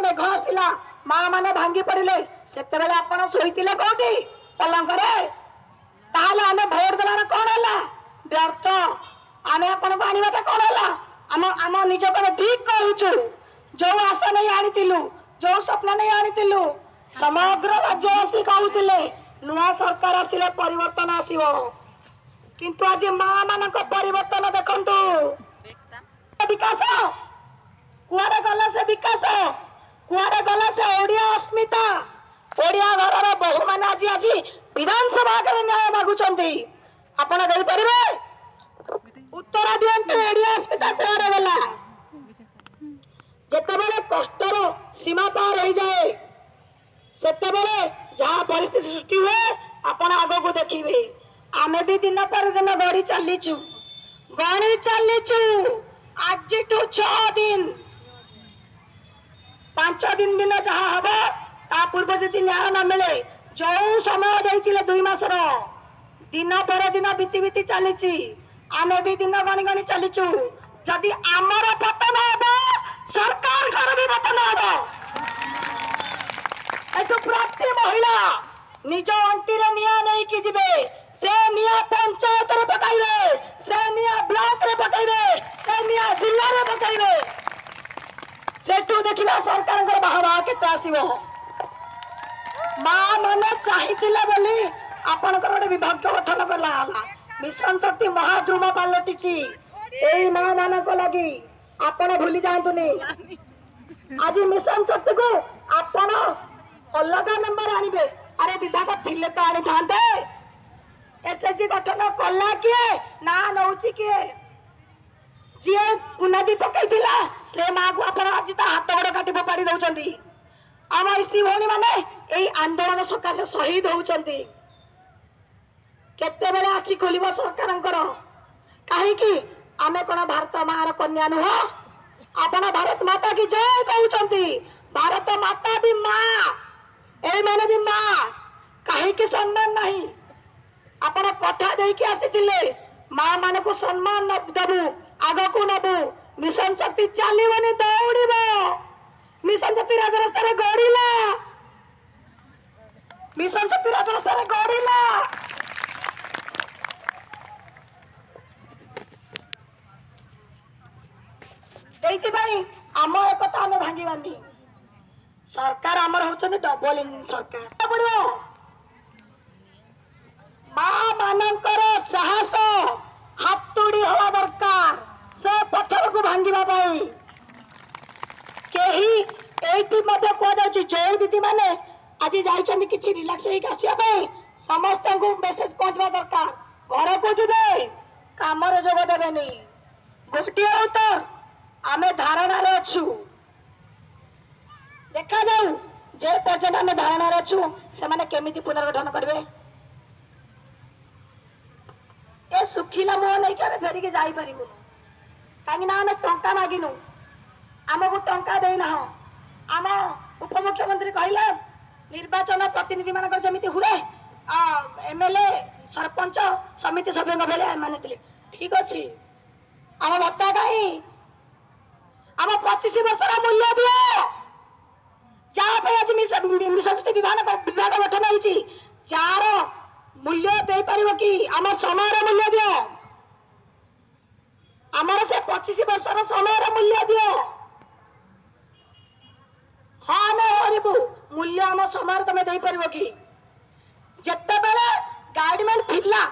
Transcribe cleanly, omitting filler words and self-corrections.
मेघ आसिला माँ माने भांगी पड़े से आपण शोते कौटी पलंगे ताहले आमे भोट देवार कौन है व्यर्थ आमे आपण को आने कौन है आम आम निज को ठीक कहूँ जो आशा नहीं आनीलु जो स्वप्न नहीं आनीलु समग्र राज्यवासी कहते नुआ सरकार आसिले परिवर्तन आसव किंतु आज माँ मान परिवर्तन देखु विकास कुआरे गला से विकास कुआरे गला से ओडिया अस्मिता ओडिया घर बहु मान आज आज विधानसभा न्याय मागुंट आपण देपारे उत्तर दिंतु ओडिया अस्मिता से गला जितेबाला कष्टर सीमा पार हो जाए से जहाँ परिस्थिति सृष्टि हुए आपण आग को देखिए आमे भी दिन पर दिन गड़ी चलीचु आज 6 दिन 5 दिन दिन जहाँ हम ता पूर्व जदि न्याय न मिले जो समय देते 2 मासर दिन पर दिन बीती बीती चली आमे भी दिन गणी गणी चलीचु जदि आमर पतन हम सरकार घर भी पतन हम प्रति महिला निज अंटी निया नहीं कि जीवे से निया पंचायत रे पकाइबे से निया ब्लॉक रे पकाइबे से निया जिला रे पकाइबे सेठू देखिला सरकार को बाहर केते आसीबो मां मने चाहितिला बोली आपण को गोटे विभाग गठन करला हला मिशन शक्ति महाद्रुम पालटिची एई मां मान को लागि आपण भूली जांतुनी आज मिशन शक्ति को आपण अलग नंबर आनिबे अरे विभाग थिले तो आनी थांते एसएचजी गठन कला किए ना नौची किए जी उन्नति पकईला से माँ को आपण आज हाथ गोड़ काटी फोपाड़ी दौरान आम ईसी भौणी मैंने यही आंदोलन सकाशे शहीद होती केते बेले आखि खोल सरकार कहीं आमे कौन भारत माँ कन्या नुह आपण भारत माता की जय कहते भारत माता भी माँ ए मैंने भी माँ कहीं सम्मान नहीं आपण कथा देकी आसीथिले माँ मान को सम्मान देबू आग को नबू मिशन शक्ति चलबनी दौड़ मिशन शक्ति राजरास्ता गड़िला मिशन शक्ति राजरास्ता गड़िला आम एकता आम भांगी बांधी सरकार आमर होचंदी डबल इंजिन सरकार पड़ो माँ मानकर साहस हाथुड़ी हवा दरकार से पत्थर को भांगिबा पाई केही एठी मध्ये कोदा जो दीदी माने आज जाइछन किछि रिलैक्स होई आसिया पाई समस्त को मेसेज पहुंचवा दरकार घर को जिबे काम रे जोग देबेनी गोटिए उत्तर आमे धारणा रे अछु देखा जाऊ जे पर्यटन आम धारणा अच्छु से माने केमिति पुनर्गठन करेंगे ए सुखिला मुह नहीं कि फेरिक जापर कहीं आम टा मागिनु आमको टा देना आम उपमुख्यमंत्री कहले निर्वाचन प्रतिनिधि मान जमी हुए एमएलए सरपंच समिति सभ्यों बेले मानी ठीक अच्छे आम भत्ता कहीं आम 25 वर्ष मूल्य दियो जहाँ आज मिशन शक्ति विभाग गठन होती जार मूल्य दे पार कि आम समय मूल्य दियो आमर से 25 वर्ष समय मूल्य दियो हाँ आम हरबू मूल्य आम समय तुम दे पार कि जिते बेले गाइडलाइन थिला